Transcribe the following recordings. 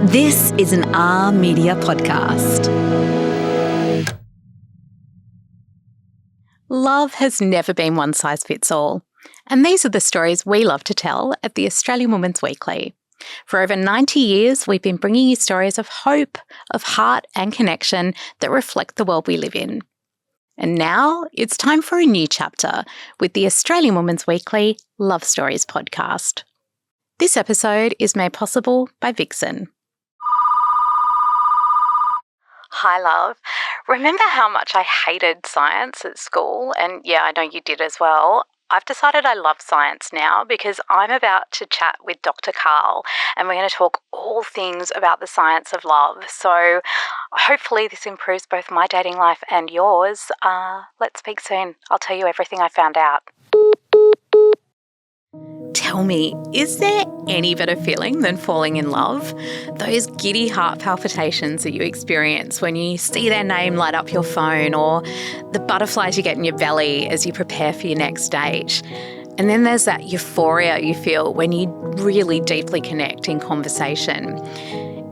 This is an R Media podcast. Love has never been one size fits all. And these are the stories we love to tell at the Australian Women's Weekly. For over 90 years, we've been bringing you stories of hope, of heart and connection that reflect the world we live in. And now it's time for a new chapter with the Australian Women's Weekly Love Stories podcast. This episode is made possible by Vixen. Hi, love. Remember how much I hated science at school? And yeah, I know you did as well. I've decided I love science now because I'm about to chat with Dr Karl and we're going to talk all things about the science of love. So hopefully this improves both my dating life and yours. Let's speak soon. I'll tell you everything I found out. Tell me, is there any better feeling than falling in love? Those giddy heart palpitations that you experience when you see their name light up your phone, or the butterflies you get in your belly as you prepare for your next date. And then there's that euphoria you feel when you really deeply connect in conversation.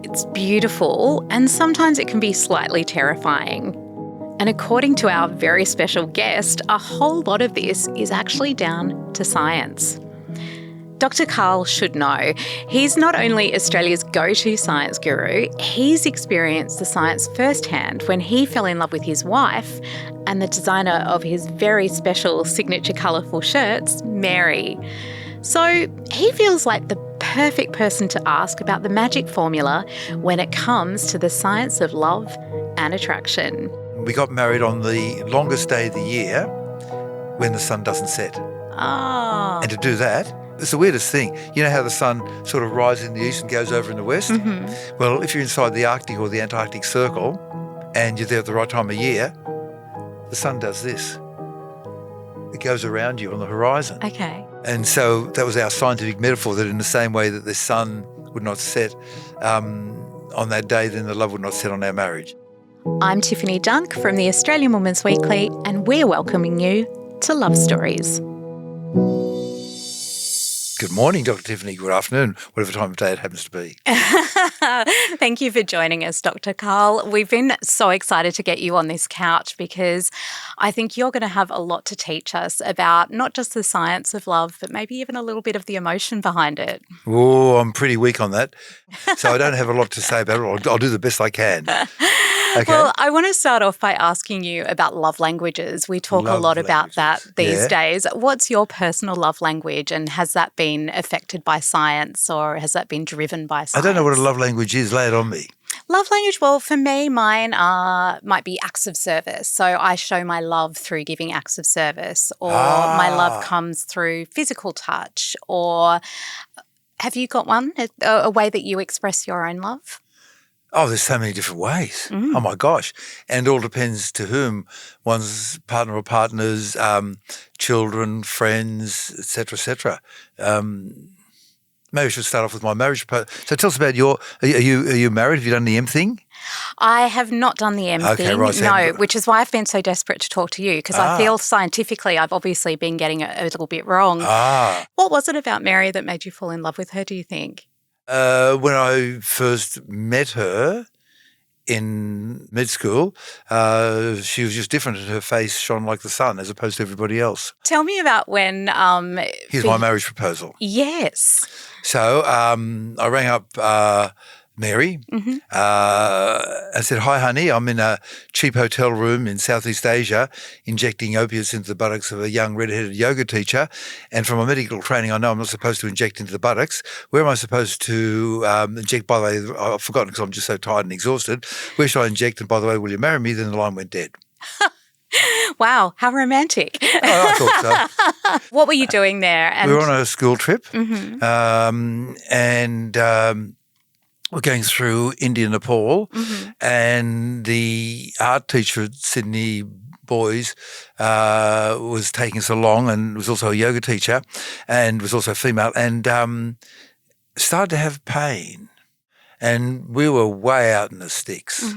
It's beautiful, and sometimes it can be slightly terrifying. And according to our very special guest, a whole lot of this is actually down to science. Dr Karl should know. He's not only Australia's go-to science guru, he's experienced the science firsthand when he fell in love with his wife and the designer of his very special signature colourful shirts, Mary. So he feels like the perfect person to ask about the magic formula when it comes to the science of love and attraction. We got married on the longest day of the year when the sun doesn't set. Oh. And to do that, it's the weirdest thing. You know how the sun sort of rises in the east and goes over in the west? Mm-hmm. Well, if you're inside the Arctic or the Antarctic Circle and you're there at the right time of year, the sun does this. It goes around you on the horizon. Okay. And so that was our scientific metaphor, that in the same way that the sun would not set on that day, then the love would not set on our marriage. I'm Tiffany Dunk from the Australian Women's Weekly, and we're welcoming you to Love Stories. Good morning, Dr. Tiffany. Good afternoon, whatever time of day it happens to be. Thank you for joining us, Dr. Karl. We've been so excited to get you on this couch because I think you're going to have a lot to teach us about not just the science of love, but maybe even a little bit of the emotion behind it. Oh, I'm pretty weak on that. So I don't have a lot to say about it. I'll do the best I can. Okay. Well, I want to start off by asking you about love languages. We talk a lot about that these days. What's your personal love language, and has that been affected by science, or has that been driven by science? I don't know what a love language is. Lay it on me. Love language, well, for me, mine might be acts of service. So I show my love through giving acts of service, or my love comes through physical touch, or have you got one, a way that you express your own love? Oh, there's so many different ways. Oh, my gosh. And it all depends to whom, one's partner or partners, children, friends, et cetera, maybe I should start off with my marriage. So tell us about are you married? Have you done the M thing? I have not done the M thing, right, so no, which is why I've been so desperate to talk to you, because I feel scientifically I've obviously been getting it a little bit wrong. What was it about Mary that made you fall in love with her, do you think? When I first met her in med school, she was just different, and her face shone like the sun as opposed to everybody else. Tell me about when... Here's my marriage proposal. Yes. So I rang up Mary and said, "Hi, honey, I'm in a cheap hotel room in Southeast Asia injecting opiates into the buttocks of a young red-headed yoga teacher. And from my medical training, I know I'm not supposed to inject into the buttocks. Where am I supposed to inject? By the way, I've forgotten because I'm just so tired and exhausted. Where should I inject? And by the way, will you marry me?" Then the line went dead. Wow, how romantic. Oh, I thought so. What were you doing there? And we were on a school trip and we're going through India, Nepal, and the art teacher at Sydney Boys was taking us along, and was also a yoga teacher and was also female, and started to have pain. And we were way out in the sticks.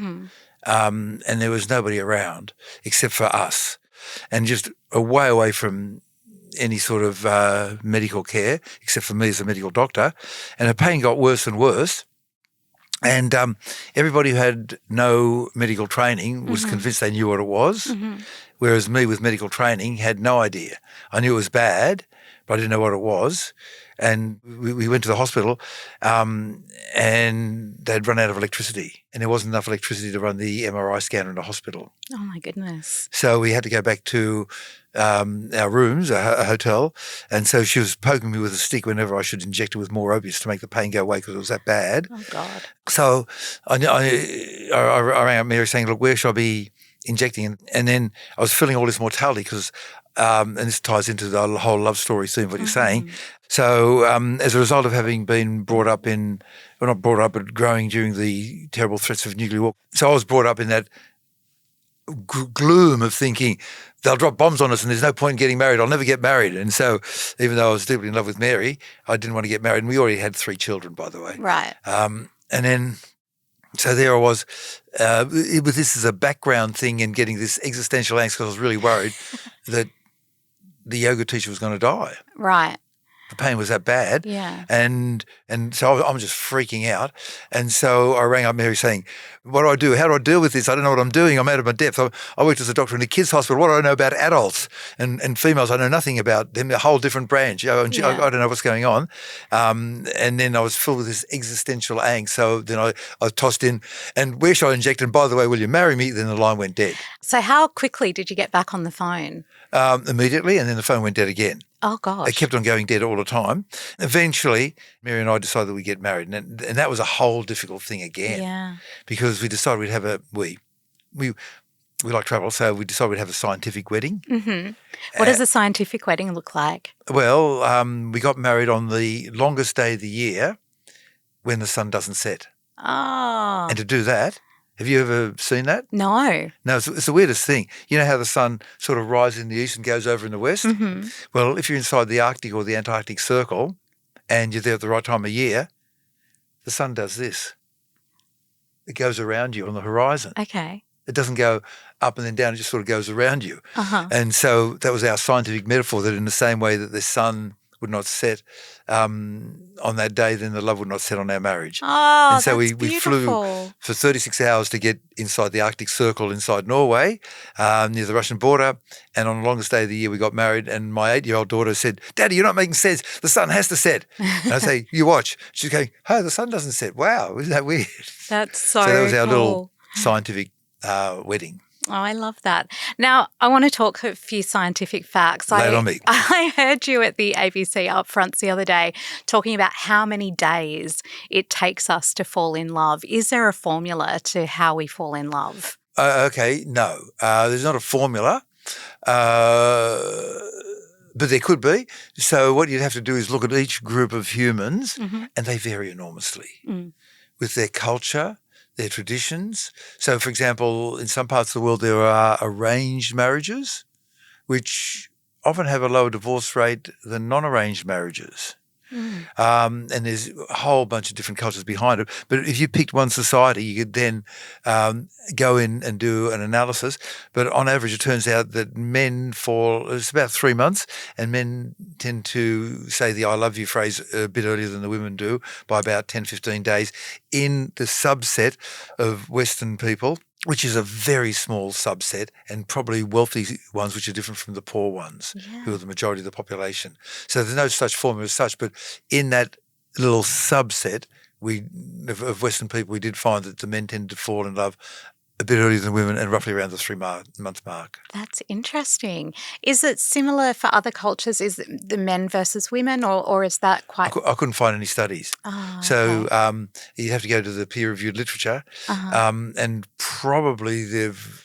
And there was nobody around except for us, and just away from any sort of medical care, except for me as a medical doctor. And her pain got worse and worse. And everybody who had no medical training was convinced they knew what it was, whereas me with medical training had no idea. I knew it was bad, but I didn't know what it was. And we went to the hospital and they'd run out of electricity, and there wasn't enough electricity to run the MRI scanner in the hospital. Oh, my goodness. So we had to go back to our rooms, a hotel, and so she was poking me with a stick whenever I should inject her with more opiates to make the pain go away because it was that bad. Oh, God. So I rang up Mary saying, look, where should I be injecting? And then I was feeling all this mortality because, and this ties into the whole love story theme, what you're saying. So as a result of having been brought up in, well, not brought up, but growing during the terrible threats of nuclear war. So I was brought up in that gloom of thinking they'll drop bombs on us and there's no point in getting married. I'll never get married. And so even though I was deeply in love with Mary, I didn't want to get married. And we already had 3 children, by the way. Right. And then, so there I was, with this as a background thing and getting this existential angst because I was really worried that the yoga teacher was going to die. Right. The pain was that bad. Yeah. And so I'm just freaking out. And so I rang up Mary saying, what do I do? How do I deal with this? I don't know what I'm doing. I'm out of my depth. I worked as a doctor in a kids' hospital. What do I know about adults and females? I know nothing about them, a whole different branch. I don't know what's going on. And then I was filled with this existential angst. So then I tossed in, and where should I inject? And by the way, will you marry me? Then the line went dead. So how quickly did you get back on the phone? Immediately, and then the phone went dead again. Oh, gosh. It kept on going dead all the time. Eventually, Mary and I decided that we'd get married. And that was a whole difficult thing again. Yeah. Because we decided we'd have we like travel, so we decided we'd have a scientific wedding. Mm-hmm. What does a scientific wedding look like? Well, we got married on the longest day of the year when the sun doesn't set. Oh. And to do that, have you ever seen that? No. No, it's the weirdest thing. You know how the sun sort of rises in the east and goes over in the west? Mm-hmm. Well, if you're inside the Arctic or the Antarctic Circle and you're there at the right time of year, the sun does this. It goes around you on the horizon. Okay. It doesn't go up and then down. It just sort of goes around you. Uh-huh. And so that was our scientific metaphor, that in the same way that the sun would not set on that day, then the love would not set on our marriage. Oh, and so that's we flew for 36 hours to get inside the Arctic Circle inside Norway, near the Russian border. And on the longest day of the year, we got married. And my 8-year-old daughter said, "Daddy, you're not making sense. The sun has to set." And I say, "You watch." She's going, "Oh, the sun doesn't set. Wow, isn't that weird?" That's so that was our cool. little scientific wedding. Oh, I love that. Now, I want to talk a few scientific facts. Lay it on me. I heard you at the ABC Upfronts the other day talking about how many days it takes us to fall in love. Is there a formula to how we fall in love? Okay, no. There's not a formula, but there could be. So what you'd have to do is look at each group of humans, and they vary enormously with their culture, their traditions. So, for example, in some parts of the world, there are arranged marriages, which often have a lower divorce rate than non-arranged marriages. And there's a whole bunch of different cultures behind it. But if you picked one society, you could then go in and do an analysis. But on average, it turns out that men fall, it's about 3 months, and men tend to say the "I love you" phrase a bit earlier than the women do, by about 10, 15 days, in the subset of Western people, which is a very small subset, and probably wealthy ones, which are different from the poor ones, who are the majority of the population. So there's no such formula as such, but in that little subset of Western people, we did find that the men tended to fall in love a bit earlier than women, and roughly around the 3-month mark. That's interesting. Is it similar for other cultures? Is it the men versus women, or is that quite... I couldn't find any studies. Oh, so okay. You have to go to the peer-reviewed literature, and probably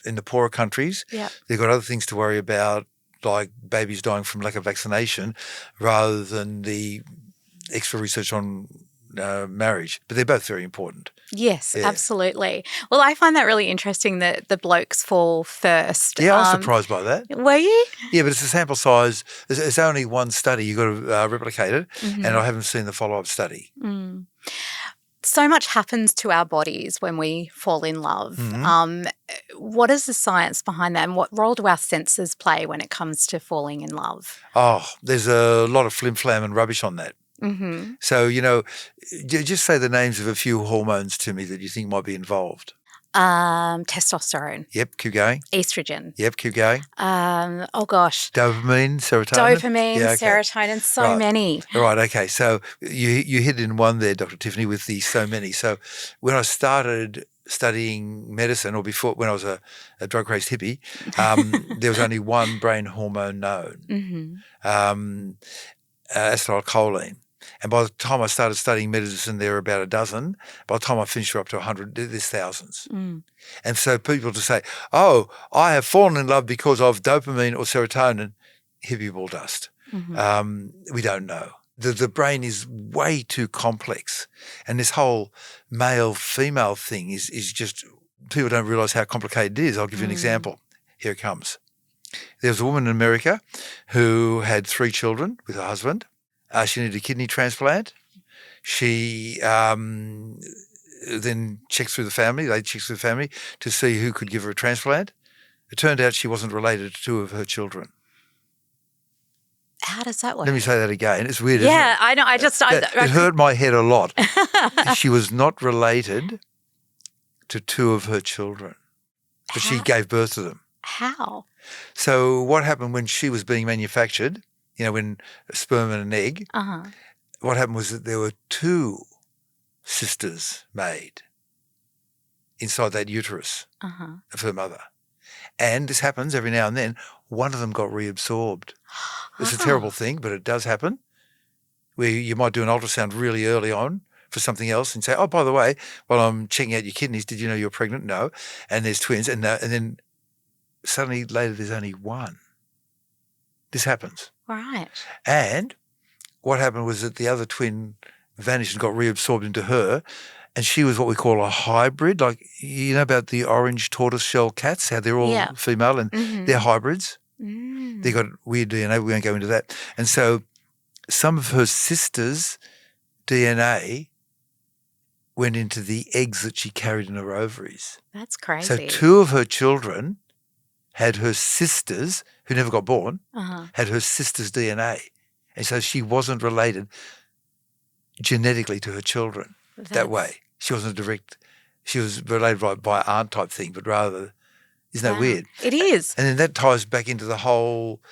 in the poorer countries, they've got other things to worry about, like babies dying from lack of vaccination, rather than the extra research on marriage. But they're both very important. Yes, absolutely. Well, I find that really interesting that the blokes fall first. Yeah, I was surprised by that. Were you? Yeah, but it's a sample size. It's only one study. You've got to replicate it, and I haven't seen the follow-up study. So much happens to our bodies when we fall in love. What is the science behind that, and what role do our senses play when it comes to falling in love? Oh, there's a lot of flim-flam and rubbish on that. Mm-hmm. So, just say the names of a few hormones to me that you think might be involved. Testosterone. Yep, keep going. Estrogen. Yep, keep going. Oh gosh. Dopamine, serotonin. Serotonin, so many. All right, okay. So you hit in one there, Dr. Tiffany, with the so many. So when I started studying medicine, or before, when I was a drug-crazed hippie, there was only one brain hormone known, acetylcholine. And by the time I started studying medicine, there were about a dozen. By the time I finished, we're up to 100. There's thousands. And so people to say, oh, I have fallen in love because of dopamine or serotonin, hippie ball dust. We don't know. The brain is way too complex. And this whole male-female thing is just, people don't realize how complicated it is. I'll give you an example. Here it comes. There was a woman in America who had 3 children with her husband. She needed a kidney transplant. She then checked through the family. They checked through the family to see who could give her a transplant. It turned out she wasn't related to 2 of her children. How does that work? Let me say that again. It's weird, isn't it? Yeah, I know. It hurt my head a lot. She was not related to 2 of her children, but she gave birth to them. How? So what happened when she was being manufactured, when a sperm and an egg, what happened was that there were 2 sisters made inside that uterus of her mother. And this happens every now and then. One of them got reabsorbed. It's a terrible thing, but it does happen, where you might do an ultrasound really early on for something else and say, oh, by the way, while I'm checking out your kidneys, did you know you're pregnant? No. And there's twins. And then suddenly later there's only one. This happens. Right. And what happened was that the other twin vanished and got reabsorbed into her, and she was what we call a hybrid. Like, you know about the orange tortoiseshell cats, how they're all female and they're hybrids? They've got weird DNA. We won't go into that. And so some of her sister's DNA went into the eggs that she carried in her ovaries. That's crazy. So 2 of her children had her sisters, who never got born, had her sister's DNA. And so she wasn't related genetically to her children that way. She wasn't she was related by aunt type thing, but rather, isn't that weird? It is. And then that ties back into the whole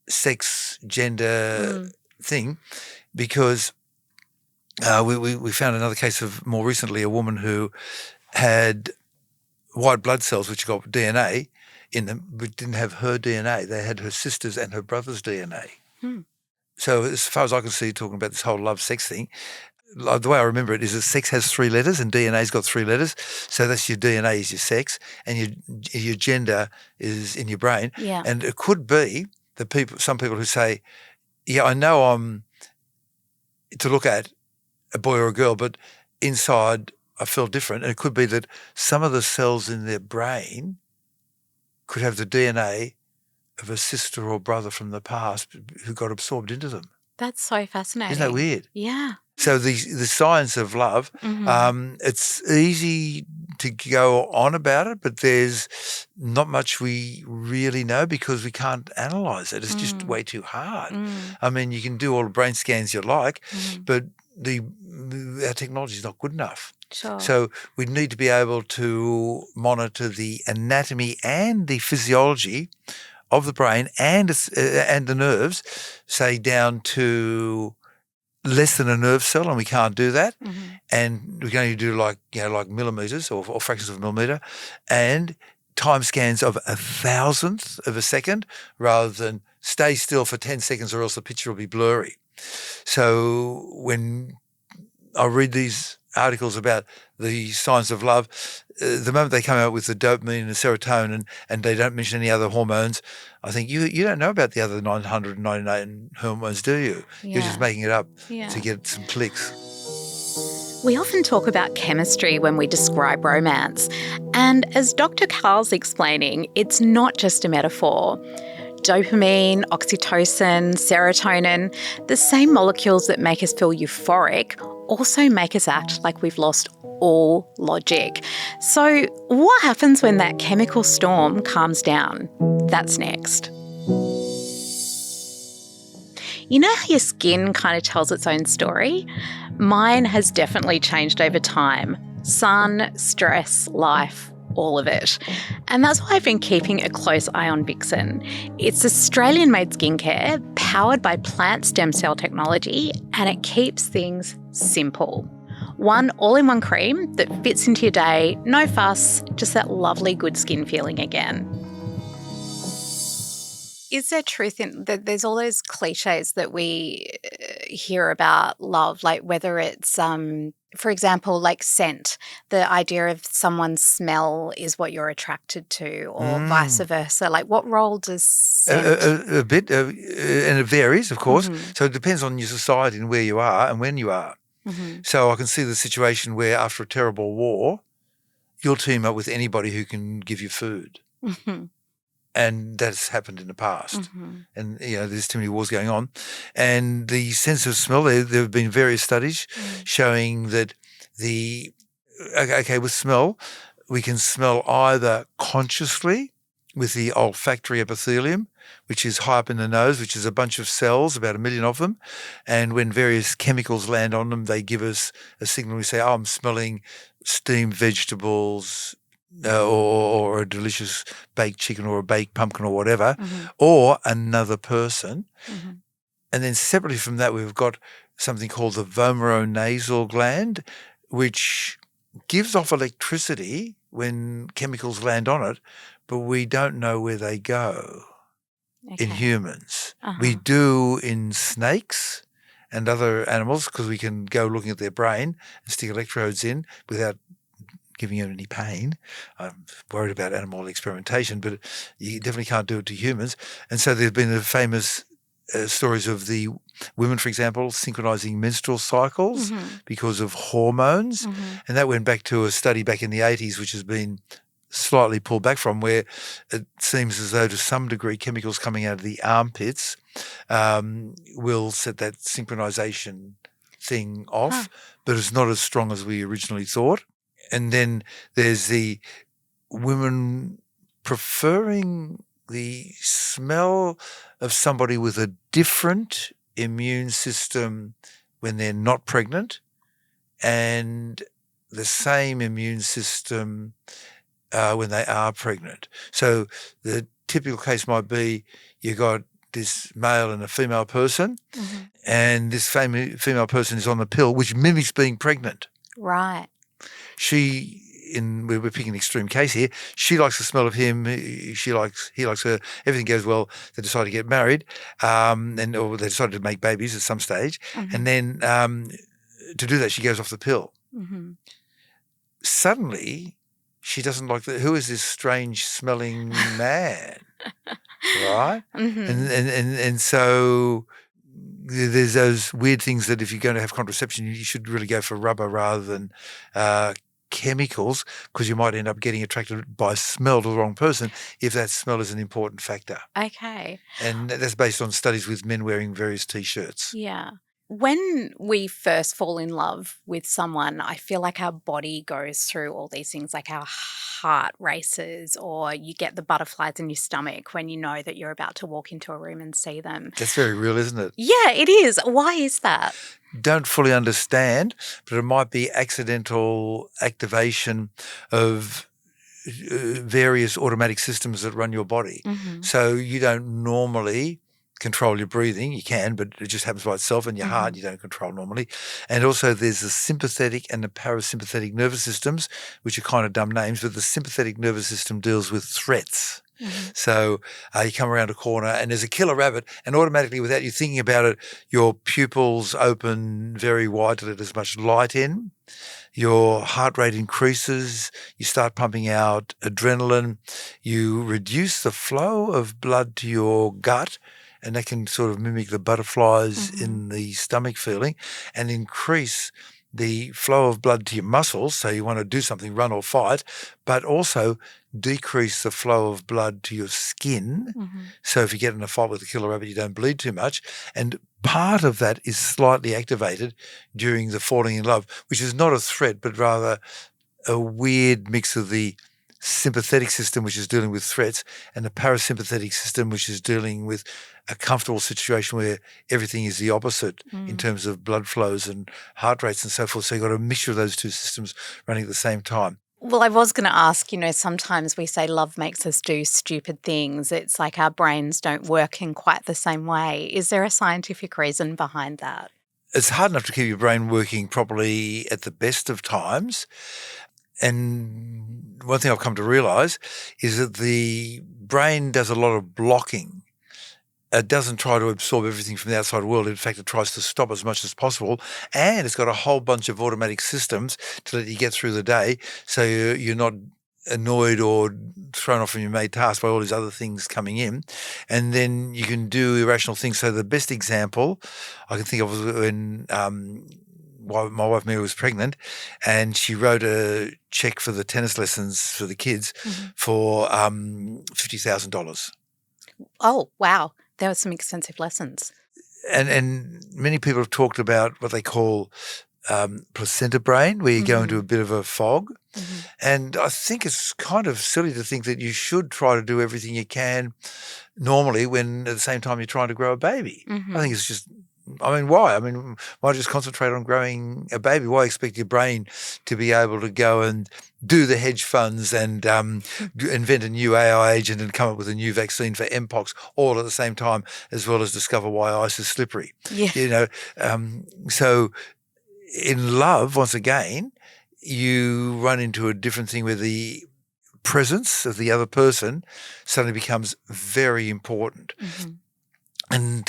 sex, gender thing, because we found another case of, more recently, a woman who had white blood cells which got DNA in them, but didn't have her DNA. They had her sister's and her brother's DNA. So as far as I can see, talking about this whole love-sex thing, the way I remember it is that sex has 3 letters and DNA's got 3 letters. So that's your DNA is your sex, and your gender is in your brain. Yeah. And it could be that some people who say, yeah, I know I'm to look at a boy or a girl, but inside I feel different. And it could be that some of the cells in their brain could have the DNA of a sister or brother from the past who got absorbed into them. That's so fascinating. Isn't that weird? Yeah. So the science of love, it's easy to go on about it, but there's not much we really know because we can't analyse it. It's just way too hard. I mean, you can do all the brain scans you like, but our technology is not good enough. Sure. So we need to be able to monitor the anatomy and the physiology of the brain and the nerves, say down to less than a nerve cell, and we can't do that. And we can only do like millimeters or fractions of a millimeter, and time scans of 1,000th of a second, rather than stay still for 10 seconds or else the picture will be blurry. So when I read these articles about the science of love, the moment they come out with the dopamine and the serotonin and they don't mention any other hormones, I think you don't know about the other 999 hormones, do you? Yeah. You're just making it up to get some clicks. We often talk about chemistry when we describe romance. And as Dr. Karl's explaining, it's not just a metaphor. Dopamine, oxytocin, serotonin, the same molecules that make us feel euphoric also make us act like we've lost all logic. So what happens when that chemical storm calms down? That's next. You know how your skin kind of tells its own story? Mine has definitely changed over time. Sun, stress, life, all of it. And that's why I've been keeping a close eye on Vixen. It's Australian-made skincare powered by plant stem cell technology, and it keeps things simple. One all-in-one cream that fits into your day, no fuss, just that lovely good skin feeling again. Is there truth in that? There's all those cliches that we hear about love, like whether it's, for example, like scent, the idea of someone's smell is what you're attracted to, or vice versa. Like, what role does scent? A bit, and it varies, of course. Mm-hmm. So it depends on your society and where you are and when you are. Mm-hmm. So I can see the situation where after a terrible war, you'll team up with anybody who can give you food. Mm-hmm. And that's happened in the past. Mm-hmm. And, there's too many wars going on. And the sense of smell, there have been various studies showing that with smell, we can smell either consciously with the olfactory epithelium, which is high up in the nose, which is a bunch of cells, about 1 million of them. And when various chemicals land on them, they give us a signal. We say, oh, I'm smelling steamed vegetables, or a delicious baked chicken or a baked pumpkin or whatever, or another person. Mm-hmm. And then separately from that, we've got something called the vomeronasal gland, which gives off electricity when chemicals land on it, but we don't know where they go in humans. We do in snakes and other animals because we can go looking at their brain and stick electrodes in without giving you any pain. I'm worried about animal experimentation, but you definitely can't do it to humans. And so there's been the famous stories of the women, for example, synchronizing menstrual cycles because of hormones. And that went back to a study back in the 80s, which has been slightly pulled back from, where it seems as though to some degree chemicals coming out of the armpits will set that synchronization thing off, but it's not as strong as we originally thought. And then there's the women preferring the smell of somebody with a different immune system when they're not pregnant, and the same immune system when they are pregnant. So the typical case might be you got this male and a female person, and this female person is on the pill, which mimics being pregnant. Right. We're picking an extreme case here. She likes the smell of him. He likes her. Everything goes well. They decide to get married, or they decided to make babies at some stage. And then to do that, she goes off the pill. Suddenly, she doesn't like who is this strange smelling man, right? And so there's those weird things that if you're going to have contraception, you should really go for rubber rather than chemicals, because you might end up getting attracted by smell to the wrong person if that smell is an important factor. Okay. And that's based on studies with men wearing various T-shirts. Yeah. When we first fall in love with someone, I feel like our body goes through all these things, like our heart races, or you get the butterflies in your stomach when you know that you're about to walk into a room and see them. That's very real, isn't it? Yeah, it is. Why is that? Don't fully understand, but it might be accidental activation of various automatic systems that run your body. So you don't normally control your breathing. You can, but it just happens by itself. And your heart you don't control normally. And also there's the sympathetic and the parasympathetic nervous systems, which are kind of dumb names, but the sympathetic nervous system deals with threats. So you come around a corner and there's a killer rabbit, and automatically, without you thinking about it, your pupils open very wide to let as much light in. Your heart rate increases. You start pumping out adrenaline. You reduce the flow of blood to your gut, and that can sort of mimic the butterflies in the stomach feeling, and increase the flow of blood to your muscles, so you want to do something, run or fight, but also decrease the flow of blood to your skin. So if you get in a fight with a killer rabbit, you don't bleed too much. And part of that is slightly activated during the falling in love, which is not a threat, but rather a weird mix of the sympathetic system, which is dealing with threats, and the parasympathetic system, which is dealing with a comfortable situation where everything is the opposite in terms of blood flows and heart rates and so forth. So you've got a mixture of those two systems running at the same time. Well, I was going to ask, sometimes we say love makes us do stupid things. It's like our brains don't work in quite the same way. Is there a scientific reason behind that? It's hard enough to keep your brain working properly at the best of times. And one thing I've come to realise is that the brain does a lot of blocking. It doesn't try to absorb everything from the outside world. In fact, it tries to stop as much as possible. And it's got a whole bunch of automatic systems to let you get through the day, so you're not annoyed or thrown off from your main task by all these other things coming in. And then you can do irrational things. So the best example I can think of was when my wife Mary was pregnant, and she wrote a check for the tennis lessons for the kids for $50,000. Oh, wow. There were some extensive lessons. And many people have talked about what they call placenta brain, where you go into a bit of a fog. And I think it's kind of silly to think that you should try to do everything you can normally when at the same time you're trying to grow a baby. I think it's just, why? Why just concentrate on growing a baby? Why expect your brain to be able to go and do the hedge funds and invent a new AI agent and come up with a new vaccine for Mpox all at the same time, as well as discover why ice is slippery? Yeah. So in love, once again, you run into a different thing where the presence of the other person suddenly becomes very important. And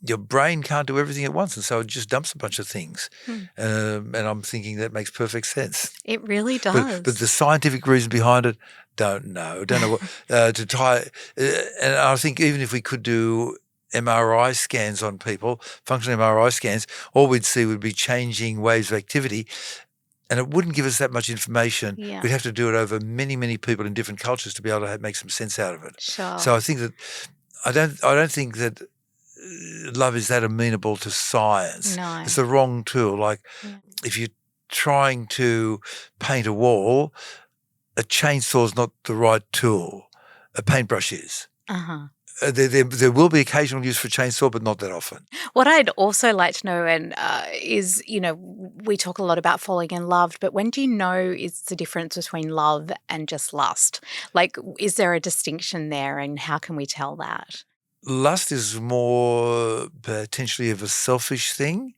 your brain can't do everything at once, and so it just dumps a bunch of things. And I'm thinking that makes perfect sense. It really does. But the scientific reason behind it, don't know what to try. And I think even if we could do MRI scans on people, functional MRI scans, all we'd see would be changing waves of activity. And it wouldn't give us that much information. Yeah. We'd have to do it over many, many people in different cultures to be able to make some sense out of it. Sure. So I think that I don't think that love is that amenable to science. No. It's the wrong tool. Like if you're trying to paint a wall, a chainsaw is not the right tool. A paintbrush is. There will be occasional use for chainsaw, but not that often. What I'd also like to know is, we talk a lot about falling in love, but when do you know is the difference between love and just lust? Like, is there a distinction there, and how can we tell that? Lust is more potentially of a selfish thing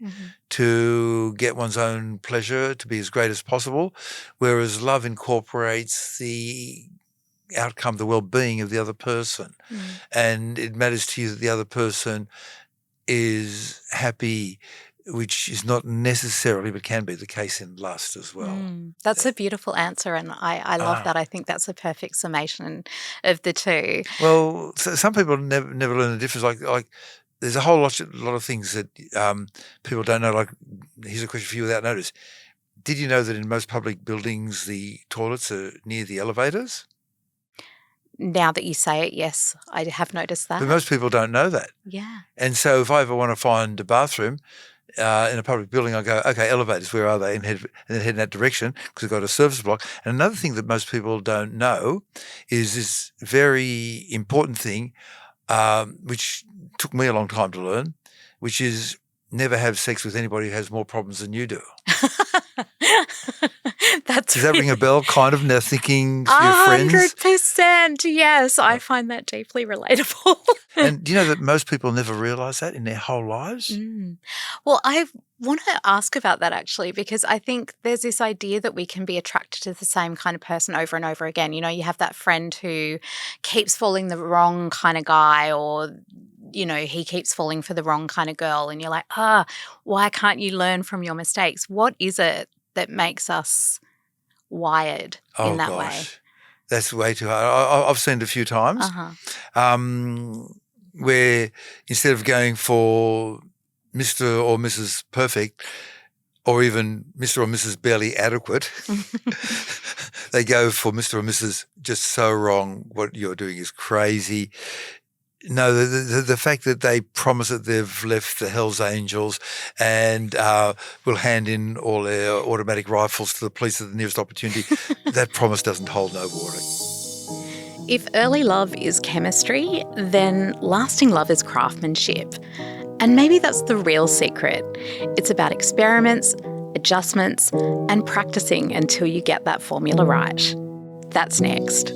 to get one's own pleasure to be as great as possible, whereas love incorporates the outcome, the well-being of the other person. And it matters to you that the other person is happy, which is not necessarily, but can be the case in lust as well. That's a beautiful answer, and I love that. I think that's a perfect summation of the two. Well, so some people never learn the difference. Like there's a whole lot of things that people don't know. Like, here's a question for you without notice. Did you know that in most public buildings the toilets are near the elevators? Now that you say it, yes, I have noticed that. But most people don't know that. Yeah. And so if I ever want to find a bathroom in a public building, I go, okay, elevators, where are they? And then head in that direction because we've got a service block. And another thing that most people don't know is this very important thing, which took me a long time to learn, which is never have sex with anybody who has more problems than you do. Does that ring a bell, kind of, now thinking to your friends? 100%, yes. I find that deeply relatable. And do you know that most people never realise that in their whole lives? Well, I want to ask about that actually, because I think there's this idea that we can be attracted to the same kind of person over and over again. You have that friend who keeps falling the wrong kind of guy, or he keeps falling for the wrong kind of girl, and you're like, why can't you learn from your mistakes? What is it that makes us wired in that way? That's way too hard. I've seen it a few times where instead of going for Mr. or Mrs. Perfect, or even Mr. or Mrs. Barely Adequate, they go for Mr. or Mrs. Just so wrong. What you're doing is crazy. No, the fact that they promise that they've left the Hells Angels and will hand in all their automatic rifles to the police at the nearest opportunity, that promise doesn't hold no water. If early love is chemistry, then lasting love is craftsmanship. And maybe that's the real secret. It's about experiments, adjustments, and practicing until you get that formula right. That's next.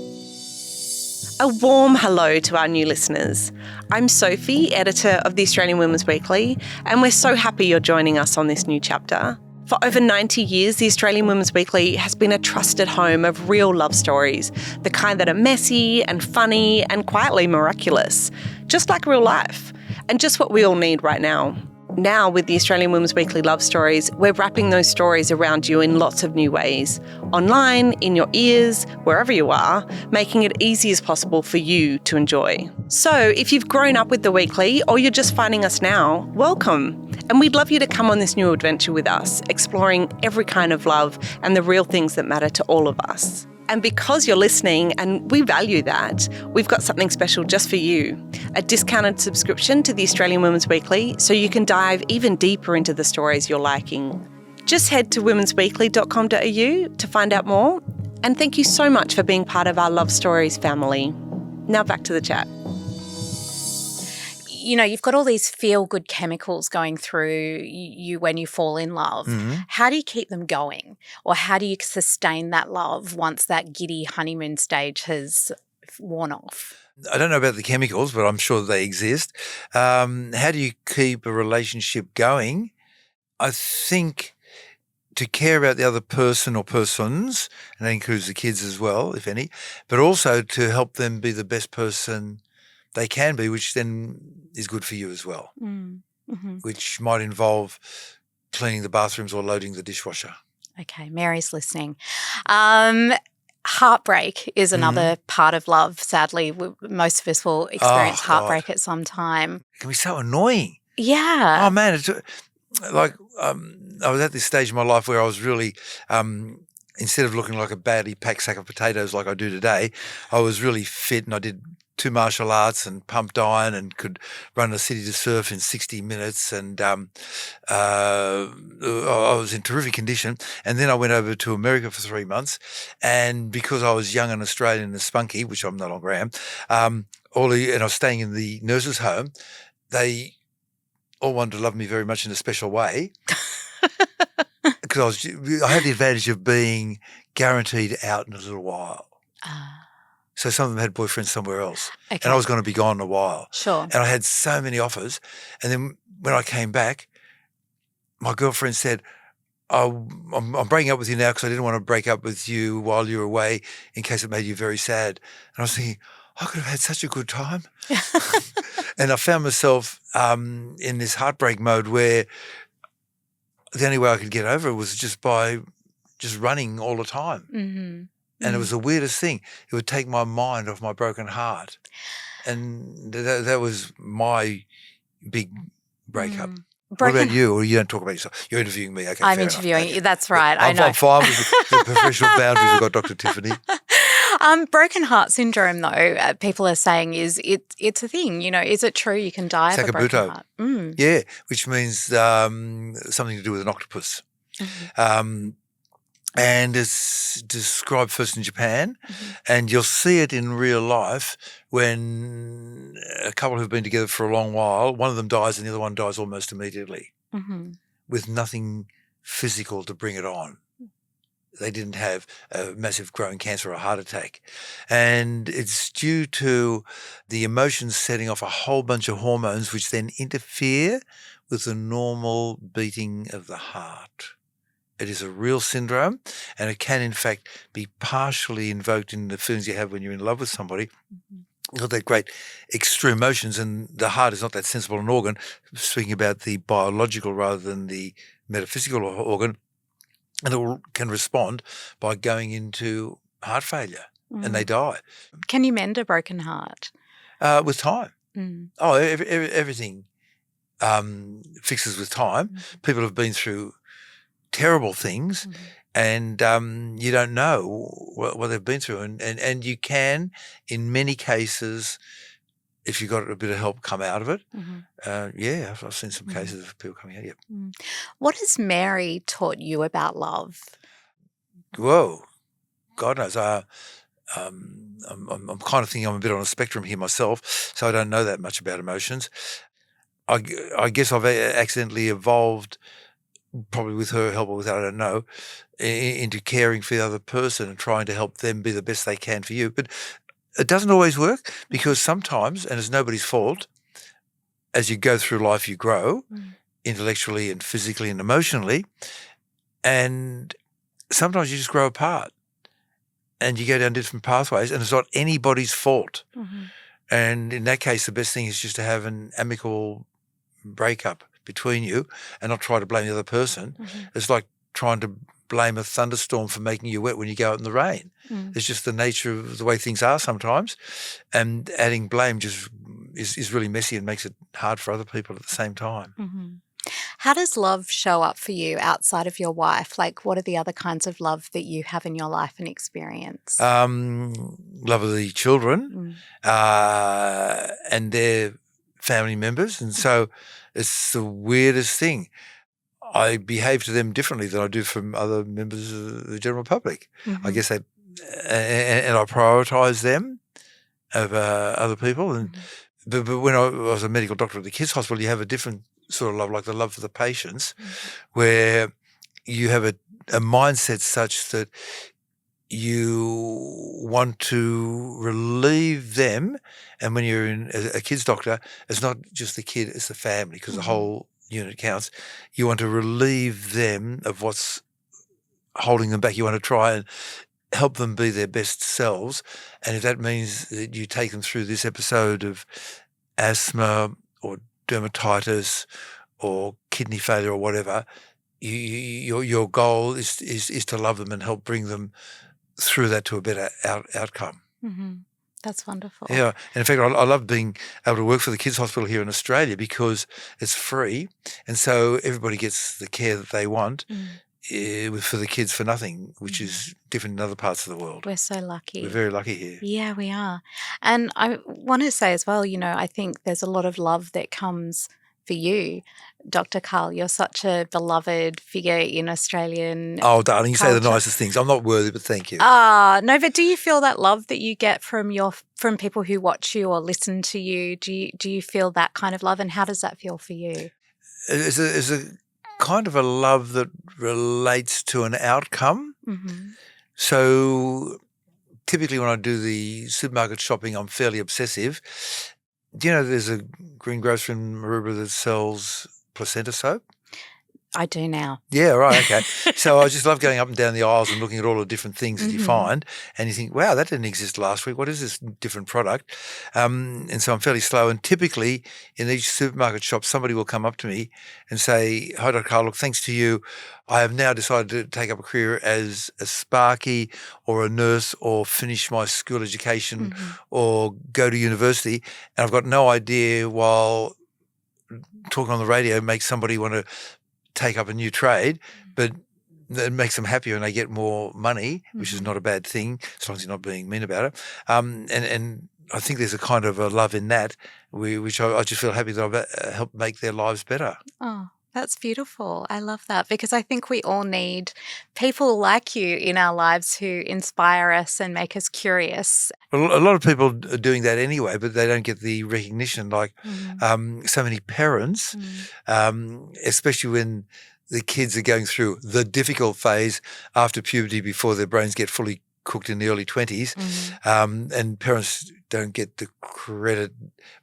A warm hello to our new listeners. I'm Sophie, editor of the Australian Women's Weekly, and we're so happy you're joining us on this new chapter. For over 90 years, the Australian Women's Weekly has been a trusted home of real love stories, the kind that are messy and funny and quietly miraculous, just like real life, and just what we all need right now. Now, with the Australian Women's Weekly Love Stories, we're wrapping those stories around you in lots of new ways. Online, in your ears, wherever you are, making it easy as possible for you to enjoy. So, if you've grown up with the Weekly or you're just finding us now, welcome. And we'd love you to come on this new adventure with us, exploring every kind of love and the real things that matter to all of us. And because you're listening, and we value that, we've got something special just for you. A discounted subscription to the Australian Women's Weekly so you can dive even deeper into the stories you're liking. Just head to womensweekly.com.au to find out more. And thank you so much for being part of our Love Stories family. Now back to the chat. You know, you've got all these feel-good chemicals going through you when you fall in love. Mm-hmm. How do you keep them going? Or how do you sustain that love once that giddy honeymoon stage has worn off? I don't know about the chemicals, but I'm sure they exist. How do you keep a relationship going? I think to care about the other person or persons, and that includes the kids as well, if any, but also to help them be the best person they can be, which then is good for you as well, which might involve cleaning the bathrooms or loading the dishwasher. Okay, Mary's listening. Heartbreak is another part of love. Sadly, most of us will experience heartbreak at some time. It can be so annoying. Yeah. Oh, man. It's like I was at this stage in my life where I was really instead of looking like a badly packed sack of potatoes like I do today, I was really fit and I did 2 martial arts and pumped iron and could run a city to surf in 60 minutes and I was in terrific condition. And then I went over to America for 3 months, and because I was young and Australian and spunky, which I'm no longer am, and I was staying in the nurses' home, they all wanted to love me very much in a special way because I had the advantage of being guaranteed out in a little while. So some of them had boyfriends somewhere else. Okay. And I was going to be gone in a while. Sure. And I had so many offers. And then when I came back, my girlfriend said, I'm breaking up with you now because I didn't want to break up with you while you were away in case it made you very sad. And I was thinking, I could have had such a good time. And I found myself in this heartbreak mode where the only way I could get over it was just by just running all the time. Mm-hmm. And it was the weirdest thing. It would take my mind off my broken heart. And that was my big breakup. What about you? Or you don't talk about yourself? You're interviewing me. Okay, I'm interviewing you. That's right. I know. I'm fine with the professional boundaries we've got, Dr. Tiffany. Broken heart syndrome, though, people are saying it's a thing. You know, is it true you can die of a broken heart? Yeah, which means something to do with an octopus. And it's described first in Japan, and you'll see it in real life when a couple who've been together for a long while, one of them dies and the other one dies almost immediately with nothing physical to bring it on. They didn't have a massive growing cancer or a heart attack. And it's due to the emotions setting off a whole bunch of hormones which then interfere with the normal beating of the heart. It is a real syndrome, and it can, in fact, be partially invoked in the feelings you have when you're in love with somebody. You've got that great extreme emotions, and the heart is not that sensible an organ, speaking about the biological rather than the metaphysical organ, and it can respond by going into heart failure, and they die. Can you mend a broken heart? With time. Oh, everything fixes with time. People have been through terrible things, and you don't know what they've been through, and you can, in many cases, if you got a bit of help come out of it. Mm-hmm. Yeah, I've seen some cases of people coming out. Yep. What has Mary taught you about love? Whoa, God knows. I'm kind of thinking I'm a bit on a spectrum here myself, so I don't know that much about emotions. I guess I've accidentally evolved, probably with her help or without, I don't know, into caring for the other person and trying to help them be the best they can for you. But it doesn't always work, because sometimes, and it's nobody's fault, as you go through life, you grow intellectually and physically and emotionally, and sometimes you just grow apart and you go down different pathways, and it's not anybody's fault. And in that case, the best thing is just to have an amicable breakup between you and not try to blame the other person. It's like trying to blame a thunderstorm for making you wet when you go out in the rain. It's just the nature of the way things are sometimes, and adding blame just is really messy and makes it hard for other people at the same time. How does love show up for you outside of your wife? Like, what are the other kinds of love that you have in your life and experience? Love of the children and their family members. And so it's the weirdest thing. I behave to them differently than I do from other members of the general public. I guess and I prioritise them over other people. And but when I was a medical doctor at the kids' hospital, you have a different sort of love, like the love for the patients, where you have a mindset such that you want to relieve them. And when you're a kids doctor, it's not just the kid, it's the family, because the whole unit counts. You want to relieve them of what's holding them back. You want to try and help them be their best selves. And if that means that you take them through this episode of asthma or dermatitis or kidney failure or whatever, your goal is to love them and help bring them through that to a better outcome. That's wonderful. Yeah. And in fact, I love being able to work for the kids' hospital here in Australia, because it's free. And so everybody gets the care that they want for the kids for nothing, which is different in other parts of the world. We're so lucky. We're very lucky here. Yeah, we are. And I want to say as well, I think there's a lot of love that comes for you, Dr. Karl. You're such a beloved figure in Australian Oh, darling, you say the culture. nicest things. I'm not worthy, but thank you. No, but do you feel that love that you get from people who watch you or listen to you? Do you feel that kind of love, and how does that feel for you? It's a kind of a love that relates to an outcome. So typically when I do the supermarket shopping, I'm fairly obsessive. Do you know there's a green grocer in Maroubra that sells placenta soap? I do now. Yeah, right, okay. So I just love going up and down the aisles and looking at all the different things that you find, and you think, wow, that didn't exist last week. What is this different product? And so I'm fairly slow, and typically in each supermarket shop, somebody will come up to me and say, hi, Dr. Karl, look, thanks to you, I have now decided to take up a career as a sparky or a nurse or finish my school education or go to university, and I've got no idea, while talking on the radio makes somebody want to take up a new trade, but it makes them happier and they get more money, which is not a bad thing, as long as you're not being mean about it. And I think there's a kind of a love in that, which I just feel happy that I've helped make their lives better. Oh, that's beautiful. I love that, because I think we all need people like you in our lives who inspire us and make us curious. Well, a lot of people are doing that anyway, but they don't get the recognition, like so many parents, especially when the kids are going through the difficult phase after puberty, before their brains get fully cooked in the early 20s, and parents don't get the credit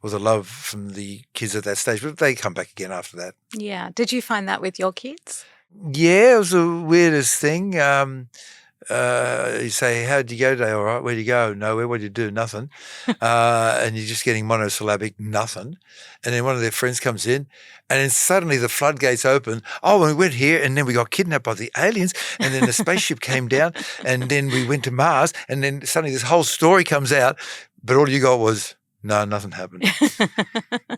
or the love from the kids at that stage, but they come back again after that. Yeah. Did you find that with your kids? Yeah, it was the weirdest thing. You say, how'd you go today? All right. Where'd you go? Nowhere. What'd you do? Nothing. And you're just getting monosyllabic nothing. And then one of their friends comes in, and then suddenly the floodgates open. Oh, we went here, and then we got kidnapped by the aliens, and then the spaceship came down, and then we went to Mars, and then suddenly this whole story comes out, but all you got was No, nothing happened.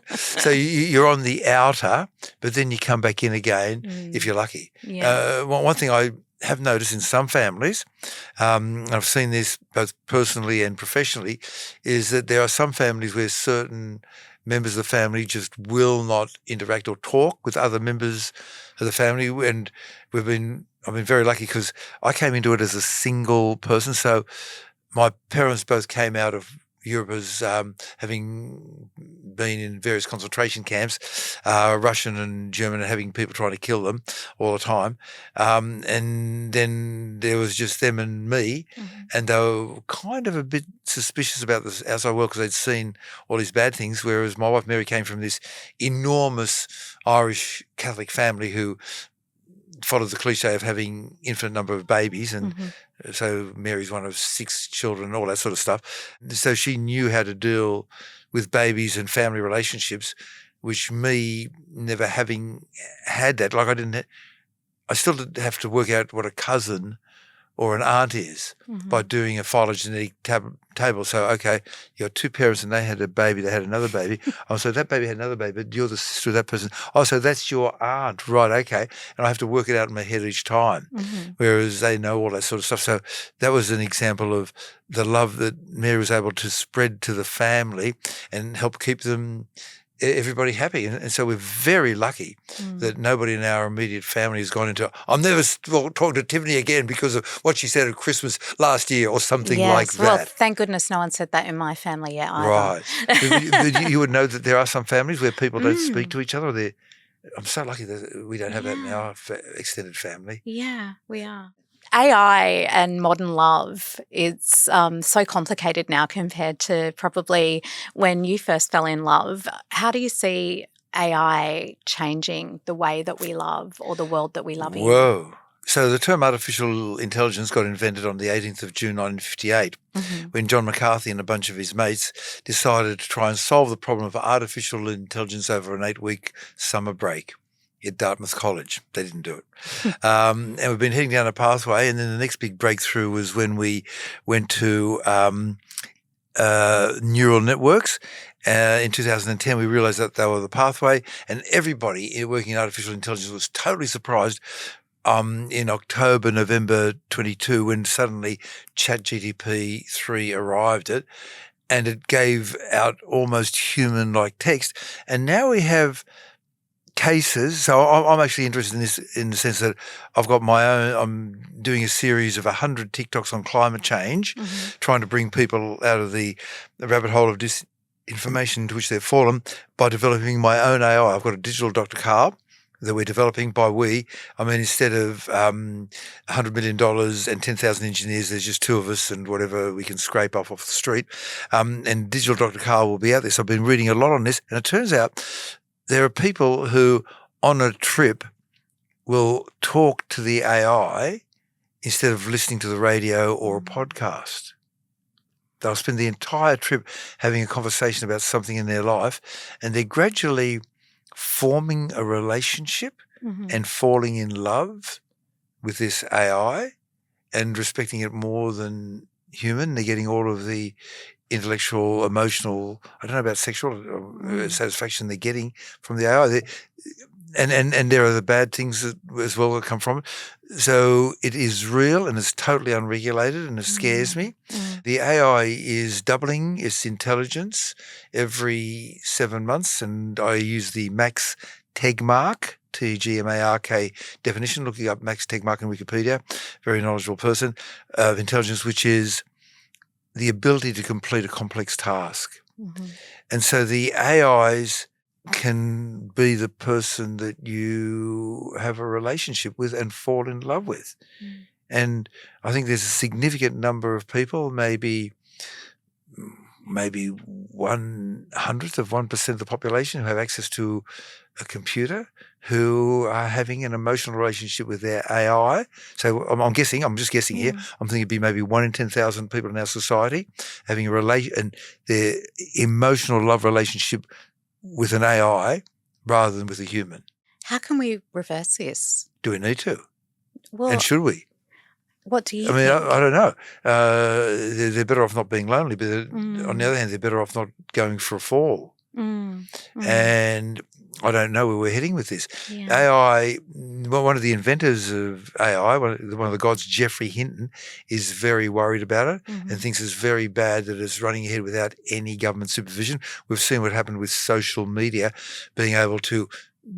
So you're on the outer, but then you come back in again if you're lucky. Yeah. One thing I have noticed in some families, I've seen this both personally and professionally, is that there are some families where certain members of the family just will not interact or talk with other members of the family. And I've been very lucky because I came into it as a single person. So my parents both came out of Europe as having been in various concentration camps, Russian and German, and having people trying to kill them all the time. And then there was just them and me, and they were kind of a bit suspicious about this outside world because they'd seen all these bad things, whereas my wife Mary came from this enormous Irish Catholic family who followed the cliche of having infinite number of babies, and so Mary's one of 6 children, all that sort of stuff. So she knew how to deal with babies and family relationships, which me never having had that. Like I still did have to work out what a cousin or an aunt is by doing a phylogenetic table. So, okay, you got 2 parents and they had a baby, they had another baby. Oh, so that baby had another baby, but you're the sister of that person. Oh, so that's your aunt. Right, okay. And I have to work it out in my head each time, whereas they know all that sort of stuff. So that was an example of the love that Mary was able to spread to the family and help keep everybody happy. And so we're very lucky that nobody in our immediate family has gone into, I'll never talk to Tiffany again because of what she said at Christmas last year or something like that. Well, thank goodness no one said that in my family yet either. Right. But you would know that there are some families where people don't speak to each other. I'm so lucky that we don't have that in our extended family. Yeah, we are. AI and modern love is so complicated now compared to probably when you first fell in love. How do you see AI changing the way that we love or the world that we love in? Whoa. So the term artificial intelligence got invented on the 18th of June 1958 when John McCarthy and a bunch of his mates decided to try and solve the problem of artificial intelligence over an 8-week summer break at Dartmouth College. They didn't do it. And we've been heading down a pathway, and then the next big breakthrough was when we went to neural networks. In 2010, we realized that they were the pathway, and everybody working in artificial intelligence was totally surprised in October, November 22, when suddenly ChatGPT 3 arrived and it gave out almost human-like text. And now we have cases. So I'm actually interested in this in the sense that I've got my own, I'm doing a series of 100 TikToks on climate change, trying to bring people out of the rabbit hole of disinformation to which they've fallen by developing my own AI. I've got a digital Dr. Karl that we're developing. By we, I mean instead of $100 million and 10,000 engineers, there's just 2 of us and whatever we can scrape off the street. And digital Dr. Karl will be out there. So I've been reading a lot on this, and it turns out there are people who, on a trip, will talk to the AI instead of listening to the radio or a podcast. They'll spend the entire trip having a conversation about something in their life, and they're gradually forming a relationship and falling in love with this AI and respecting it more than human. They're getting all of the intellectual, emotional, I don't know about sexual satisfaction they're getting from the AI. And there are the bad things as well that come from it. So it is real and it's totally unregulated, and it scares me. The AI is doubling its intelligence every 7 months, and I use the Max Tegmark, Tgmark definition, looking up Max Tegmark in Wikipedia, very knowledgeable person of intelligence, which is the ability to complete a complex task. And so the AIs can be the person that you have a relationship with and fall in love with. And I think there's a significant number of people, maybe 0.01% of the population who have access to a computer who are having an emotional relationship with their AI. So I'm just guessing here. I'm thinking it'd be maybe 1 in 10,000 people in our society having a and their emotional love relationship with an AI rather than with a human. How can we reverse this? Do we need to? Well, and should we? What do you I mean, think? I don't know. They're better off not being lonely, but on the other hand, they're better off not going for a fall. And I don't know where we're heading with this. Yeah. AI, well, one of the inventors of AI, one of the gods, Geoffrey Hinton, is very worried about it and thinks it's very bad that it's running ahead without any government supervision. We've seen what happened with social media, being able to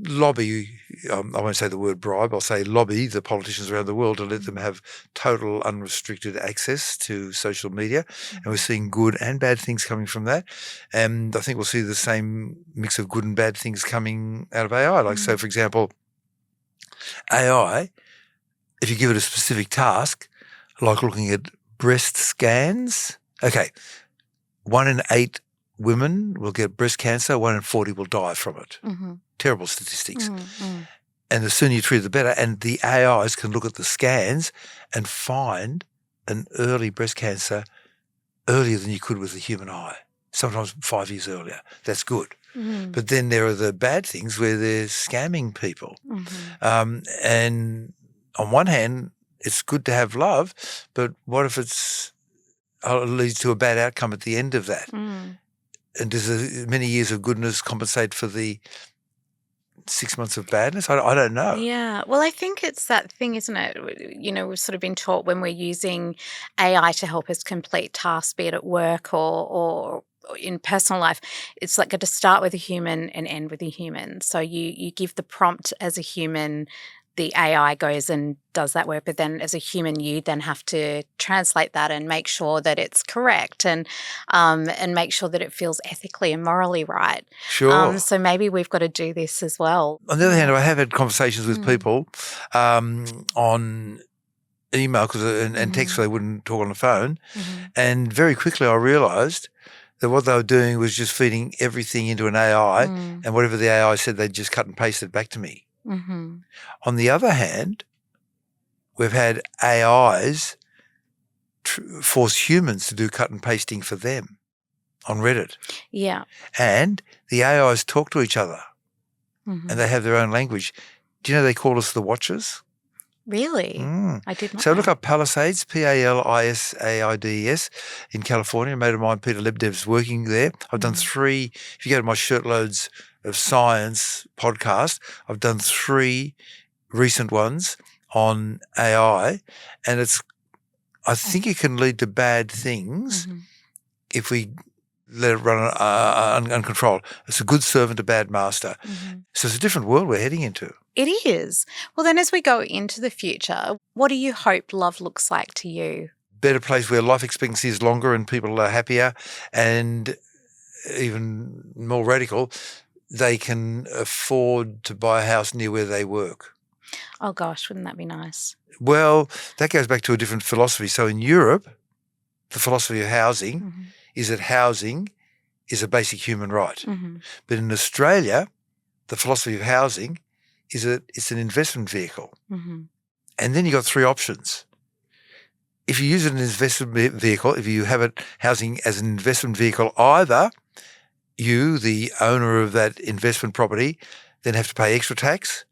lobby, I won't say the word bribe, I'll say lobby the politicians around the world to let them have total unrestricted access to social media. And we're seeing good and bad things coming from that. And I think we'll see the same mix of good and bad things coming out of AI. Like, so for example, AI, if you give it a specific task, like looking at breast scans, okay, 1 in 8 women will get breast cancer, 1 in 40 will die from it. Terrible statistics. And the sooner you treat it, the better. And the AIs can look at the scans and find an early breast cancer earlier than you could with the human eye, sometimes 5 years earlier. That's good. But then there are the bad things where they're scamming people. And on one hand, it's good to have love, but what if it leads to a bad outcome at the end of that? And does many years of goodness compensate for the 6 months of badness? I don't know. Yeah. Well, I think it's that thing, isn't it? You know, we've sort of been taught when we're using AI to help us complete tasks, be it at work or in personal life, it's like to start with a human and end with a human. So you give the prompt as a human, the AI goes and does that work, but then as a human, you then have to translate that and make sure that it's correct and make sure that it feels ethically and morally right. Sure. So maybe we've got to do this as well. On the other hand, I have had conversations with people on email and text, so they wouldn't talk on the phone. And very quickly I realised that what they were doing was just feeding everything into an AI, and whatever the AI said, they'd just cut and paste it back to me. On the other hand, we've had AIs force humans to do cut and pasting for them on Reddit. Yeah. And the AIs talk to each other and they have their own language. Do you know they call us the Watchers? Really? I did not So know. look up Palisades, Palisaides, in California. A mate of mine, Peter Lebdev's working there. I've done 3, if you go to my Shirtloads of Science podcast, I've done 3 recent ones on AI, and I think it can lead to bad things if we let it run uncontrolled. It's a good servant, a bad master. So it's a different world we're heading into. It is. Well, then as we go into the future, what do you hope love looks like to you? Better place where life expectancy is longer and people are happier, and even more radical, they can afford to buy a house near where they work. Oh gosh, wouldn't that be nice? Well, that goes back to a different philosophy. So in Europe, the philosophy of housing is that housing is a basic human right. But in Australia, the philosophy of housing is that it's an investment vehicle. And then you've got 3 options. If you use it as an investment vehicle, if you have it housing as an investment vehicle, either you, the owner of that investment property, then have to pay extra tax,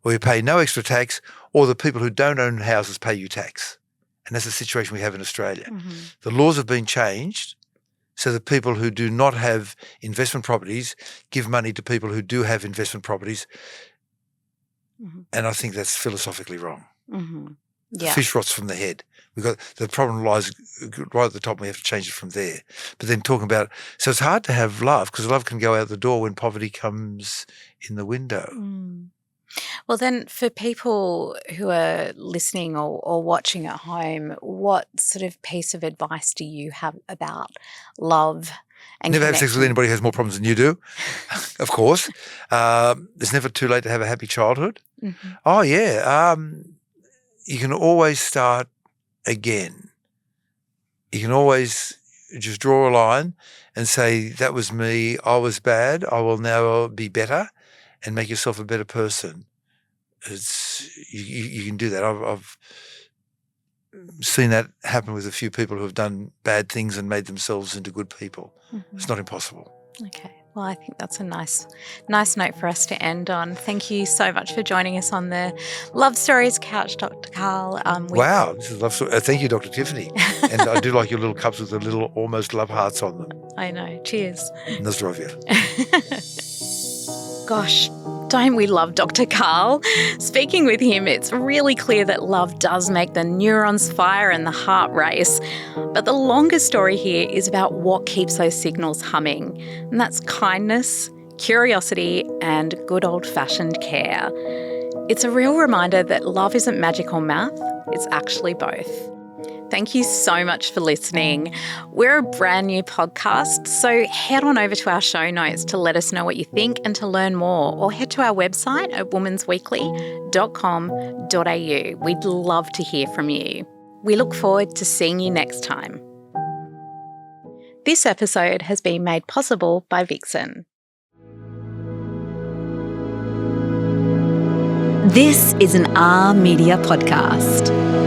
or you pay no extra tax, or the people who don't own houses pay you tax. And that's the situation we have in Australia. The laws have been changed so that people who do not have investment properties give money to people who do have investment properties. And I think that's philosophically wrong. The fish rots from the head. The problem lies right at the top, and we have to change it from there. But then talking about, so it's hard to have love because love can go out the door when poverty comes in the window. Well, then for people who are listening or watching at home, what sort of piece of advice do you have about love and Never have sex with anybody who has more problems than you do, of course. It's never too late to have a happy childhood. Oh, yeah. You can always start again. You can always just draw a line and say, that was me, I was bad, I will now be better, and make yourself a better person. You can do that. I've seen that happen with a few people who have done bad things and made themselves into good people. It's not impossible. Okay. Well, I think that's a nice note for us to end on. Thank you so much for joining us on the Love Stories Couch, Dr. Karl. Wow, this is love story. Thank you, Dr. Tiffany. And I do like your little cups with the little almost love hearts on them. I know. Cheers. Na zdrowie. Gosh, don't we love Dr. Karl? Speaking with him, it's really clear that love does make the neurons fire and the heart race. But the longer story here is about what keeps those signals humming. And that's kindness, curiosity, and good old-fashioned care. It's a real reminder that love isn't magic or math, it's actually both. Thank you so much for listening. We're a brand new podcast, so head on over to our show notes to let us know what you think and to learn more, or head to our website at womansweekly.com.au. We'd love to hear from you. We look forward to seeing you next time. This episode has been made possible by Vixen. This is an R Media podcast.